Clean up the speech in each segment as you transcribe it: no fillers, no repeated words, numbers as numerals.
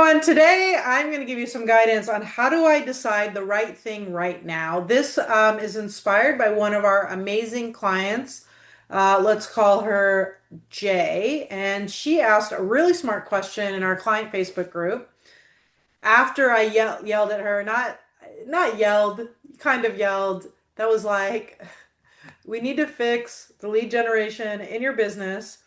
everyone. Today, I'm going to give you some guidance on how do I decide the right thing right now. This is inspired by one of our amazing clients. Let's call her Jay. And she asked a really smart question in our client Facebook group. After I yelled at her, not yelled, kind of yelled. That was like, we need to fix the lead generation in your business.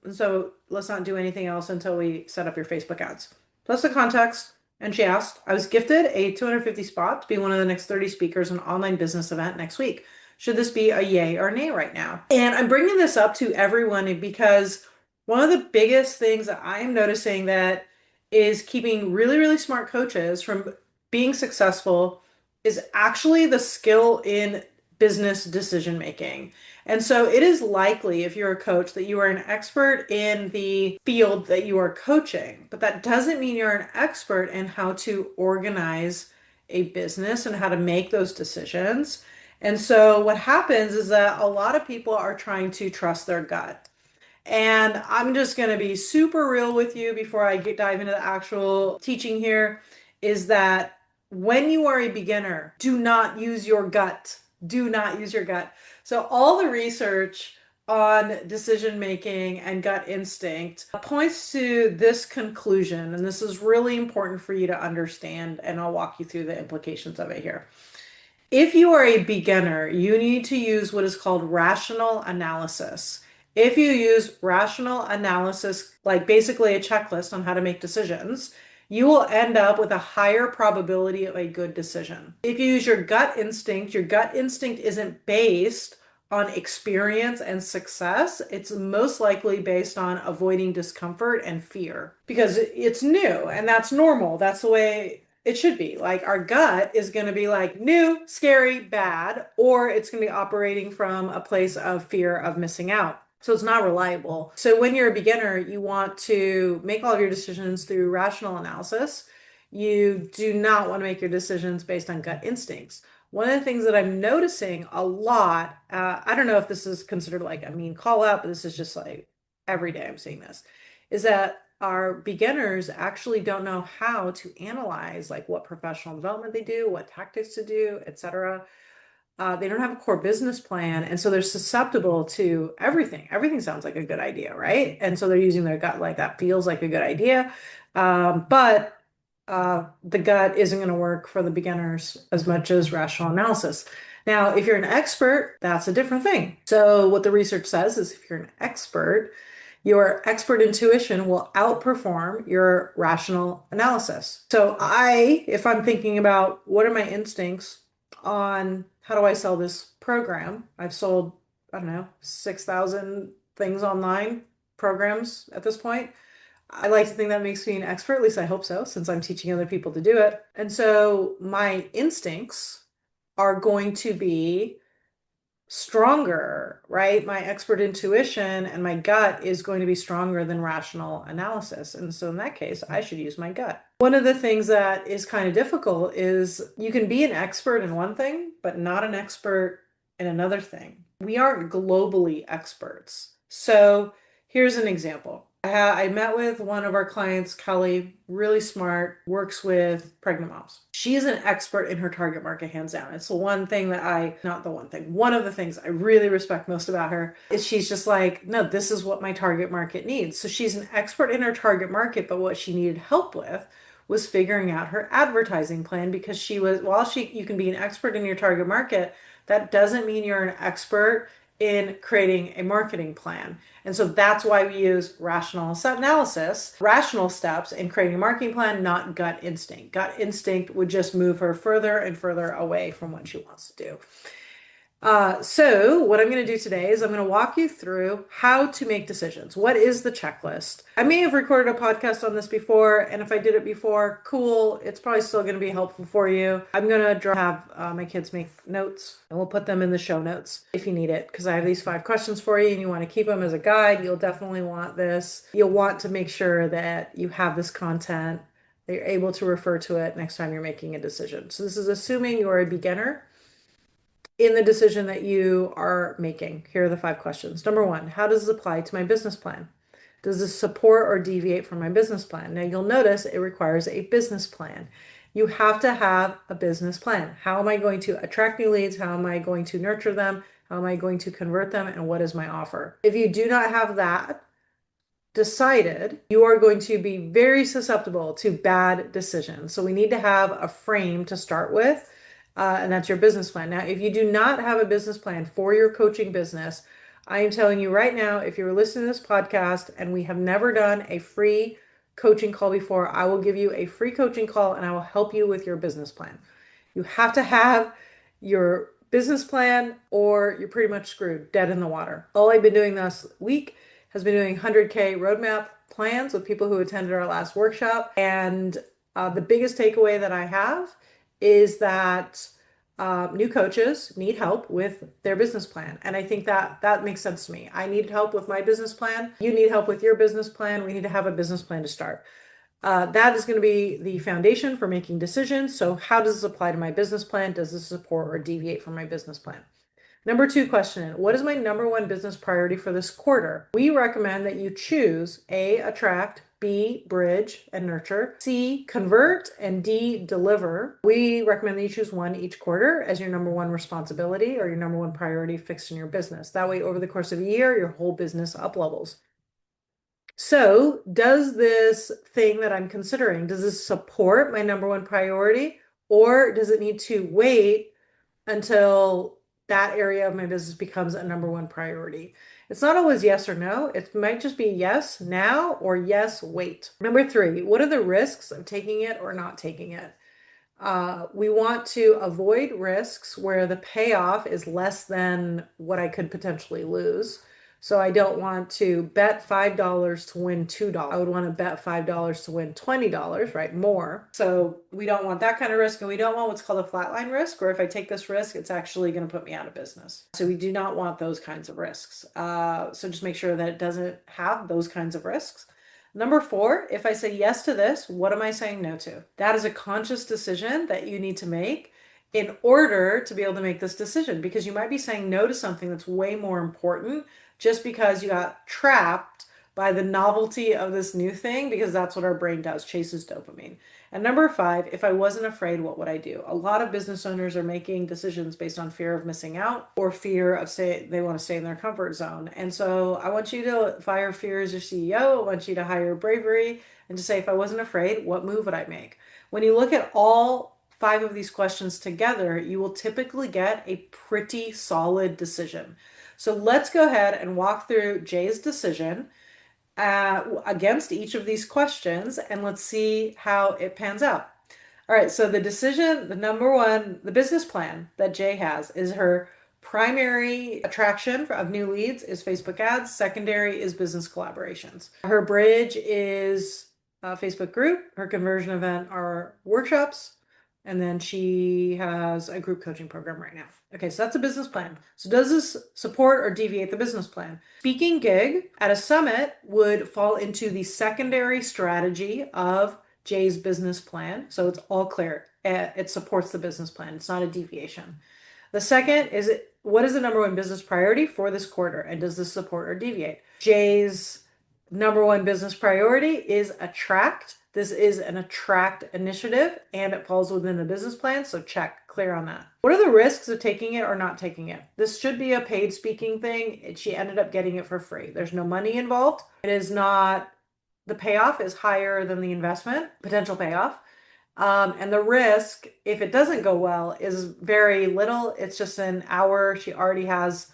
And so let's not do anything else until we set up your Facebook ads. Plus the context. And she asked, I was gifted a 250 spot to be one of the next 30 speakers in an online business event next week. Should this be a yay or nay right now? And I'm bringing this up to everyone because one of the biggest things that I'm noticing that is keeping really, really smart coaches from being successful is actually the skill in business decision making. And so it is likely, if you're a coach, that you are an expert in the field that you are coaching, but that doesn't mean you're an expert in how to organize a business and how to make those decisions. And so what happens is that a lot of people are trying to trust their gut. And I'm just going to be super real with you before I dive into the actual teaching here, is that when you are a beginner, do not use your gut. Do not use your gut. So all the research on decision making and gut instinct points to this conclusion, and this is really important for you to understand, and I'll walk you through the implications of it here. If you are a beginner, you need to use what is called rational analysis. If you use rational analysis, like basically a checklist on how to make decisions, you will end up with a higher probability of a good decision. If you use your gut instinct isn't based on experience and success. It's most likely based on avoiding discomfort and fear because it's new and that's normal. That's the way it should be. Like our gut is going to be like new, scary, bad, or it's going to be operating from a place of fear of missing out. So it's not reliable. So when you're a beginner, you want to make all of your decisions through rational analysis. You do not want to make your decisions based on gut instincts. One of the things that I'm noticing a lot, I don't know if this is considered like a mean call out, but this is just like every day I'm seeing this, is that our beginners actually don't know how to analyze like what professional development they do, what tactics to do, etc. They don't have a core business plan, and so they're susceptible to everything. Everything sounds like a good idea, right? And so they're using their gut like that feels like a good idea, but the gut isn't going to work for the beginners as much as rational analysis. Now, if you're an expert, that's a different thing. So what the research says is if you're an expert, your expert intuition will outperform your rational analysis. So if I'm thinking about what are my instincts on how do I sell this program, I've sold, I don't know, 6,000 things online, programs at this point. I like to think that makes me an expert, at least I hope so, since I'm teaching other people to do it. And so my instincts are going to be stronger, right? My expert intuition and my gut is going to be stronger than rational analysis. And so in that case, I should use my gut. One of the things that is kind of difficult is you can be an expert in one thing, but not an expert in another thing. We aren't globally experts. So here's an example. I met with one of our clients, Kelly, really smart, works with pregnant moms. She's an expert in her target market, hands down. It's the one thing not the one thing, one of the things I really respect most about her is she's just like, no, this is what my target market needs. So she's an expert in her target market, but what she needed help with was figuring out her advertising plan because you can be an expert in your target market, that doesn't mean you're an expert in creating a marketing plan. And so that's why we use rational analysis, rational steps in creating a marketing plan, not gut instinct. Gut instinct would just move her further and further away from what she wants to do. So what I'm going to do today is I'm going to walk you through how to make decisions. What is the checklist? I may have recorded a podcast on this before, and if I did it before, cool. It's probably still going to be helpful for you. I'm going to have my kids make notes, and we'll put them in the show notes if you need it, because I have these 5 questions for you, and you want to keep them as a guide. You'll definitely want this. You'll want to make sure that you have this content, that you're able to refer to it next time you're making a decision. So this is assuming you're a beginner in the decision that you are making. Here are the 5 questions. Number 1, how does this apply to my business plan? Does this support or deviate from my business plan? Now you'll notice it requires a business plan. You have to have a business plan. How am I going to attract new leads? How am I going to nurture them? How am I going to convert them? And what is my offer? If you do not have that decided, you are going to be very susceptible to bad decisions. So we need to have a frame to start with, and that's your business plan. Now, if you do not have a business plan for your coaching business, I am telling you right now, if you're listening to this podcast and we have never done a free coaching call before, I will give you a free coaching call and I will help you with your business plan. You have to have your business plan or you're pretty much screwed, dead in the water. All I've been doing this week has been doing 100K roadmap plans with people who attended our last workshop. And the biggest takeaway that I have is that new coaches need help with their business plan. And I think that that makes sense to me. I need help with my business plan. You need help with your business plan. We need to have a business plan to start. That is going to be the foundation for making decisions. So how does this apply to my business plan? Does this support or deviate from my business plan? Number 2 question, what is my number 1 business priority for this quarter? We recommend that you choose A, attract, B, bridge and nurture, C, convert, and D, deliver. We recommend that you choose one each quarter as your number 1 responsibility or your number 1 priority fixed in your business. That way, over the course of a year, your whole business up levels. So does this thing that I'm considering, does this support my number 1 priority, or does it need to wait until that area of my business becomes a number 1 priority? It's not always yes or no. It might just be yes now or yes, wait. Number 3, what are the risks of taking it or not taking it? We want to avoid risks where the payoff is less than what I could potentially lose. So I don't want to bet $5 to win $2. I would want to bet $5 to win $20, right? More. So we don't want that kind of risk. And we don't want what's called a flatline risk, where if I take this risk, it's actually going to put me out of business. So we do not want those kinds of risks. So just make sure that it doesn't have those kinds of risks. Number 4, if I say yes to this, what am I saying no to? That is a conscious decision that you need to make in order to be able to make this decision, because you might be saying no to something that's way more important just because you got trapped by the novelty of this new thing, because that's what our brain does, chases dopamine. And number 5, if I wasn't afraid, what would I do? A lot of business owners are making decisions based on fear of missing out or fear of they want to stay in their comfort zone. And so I want you to fire fear as your CEO. I want you to hire bravery and to say, if I wasn't afraid, what move would I make? When you look at all 5 of these questions together, you will typically get a pretty solid decision. So let's go ahead and walk through Jay's decision against each of these questions, and let's see how it pans out. All right, so the decision, the number 1, the business plan that Jay has is her primary attraction of new leads is Facebook ads. Secondary is business collaborations. Her bridge is a Facebook group. Her conversion event are workshops. And then she has a group coaching program right now. Okay, so that's a business plan. So does this support or deviate the business plan? Speaking gig at a summit would fall into the secondary strategy of Jay's business plan. So it's all clear. It supports the business plan. It's not a deviation. The second is, what is the number 1 business priority for this quarter? And does this support or deviate? Jay's number 1 business priority is attract. This is an attract initiative and it falls within the business plan. So check, clear on that. What are the risks of taking it or not taking it? This should be a paid speaking thing. She ended up getting it for free. There's no money involved. It is not, the payoff is higher than the investment, potential payoff. And the risk, if it doesn't go well, is very little. It's just an hour. She already has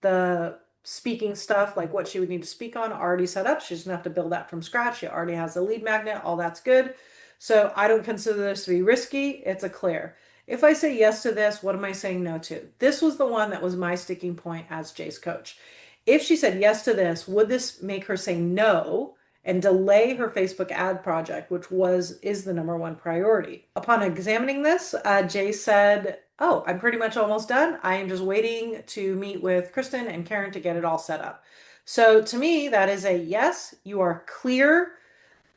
the speaking stuff, like what she would need to speak on, already set up. She doesn't have to build that from scratch. She already has the lead magnet. All that's good. So I don't consider this to be risky. It's a clear. If I say yes to this, what am I saying no to? This was the one that was my sticking point as Jay's coach. If she said yes to this, would this make her say no and delay her Facebook ad project, which is the number 1 priority? Upon examining this, Jay said, oh, I'm pretty much almost done. I am just waiting to meet with Kristen and Karen to get it all set up. So to me, that is a yes, you are clear.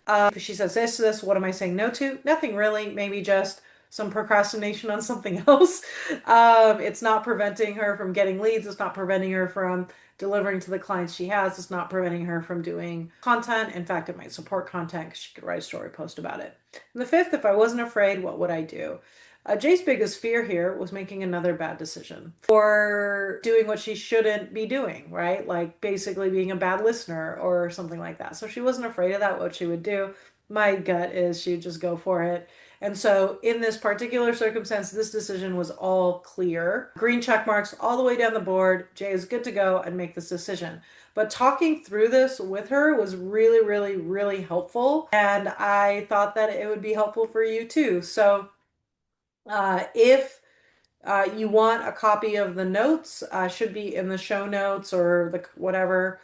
If she says this to this, what am I saying no to? Nothing really, maybe just some procrastination on something else. It's not preventing her from getting leads. It's not preventing her from delivering to the clients she has is not preventing her from doing content. In fact, it might support content because she could write a story post about it. And the fifth, if I wasn't afraid, what would I do? Jay's biggest fear here was making another bad decision or doing what she shouldn't be doing, right? Like basically being a bad listener or something like that. So she wasn't afraid of that, what she would do. My gut is she'd just go for it. And so in this particular circumstance, this decision was all clear. Green check marks all the way down the board. Jay is good to go and make this decision. But talking through this with her was really, really, really helpful. And I thought that it would be helpful for you too. So if you want a copy of the notes, should be in the show notes or the whatever.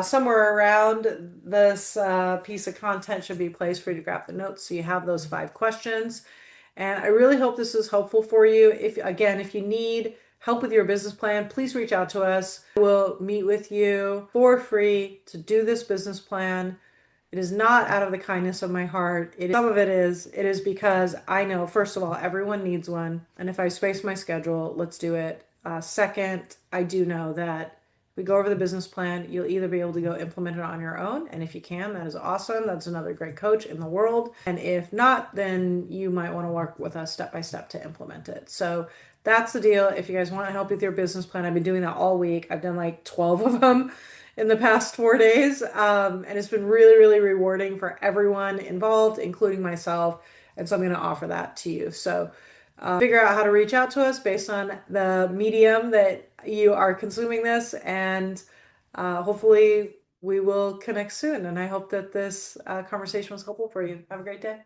Somewhere around this piece of content should be a place for you to grab the notes so you have those 5 questions. And I really hope this is helpful for you. If you need help with your business plan, please reach out to us. We'll meet with you for free to do this business plan. It is not out of the kindness of my heart. Some of it is because I know, first of all, everyone needs one. And if I space my schedule, let's do it. Second, I do know that we go over the business plan, you'll either be able to go implement it on your own. And if you can, that is awesome. That's another great coach in the world. And if not, then you might want to work with us step by step to implement it. So that's the deal. If you guys want to help with your business plan, I've been doing that all week. I've done like 12 of them in the past 4 days. And it's been really, really rewarding for everyone involved, including myself. And so I'm going to offer that to you. So figure out how to reach out to us based on the medium that you are consuming this. And hopefully we will connect soon. And I hope that this conversation was helpful for you. Have a great day.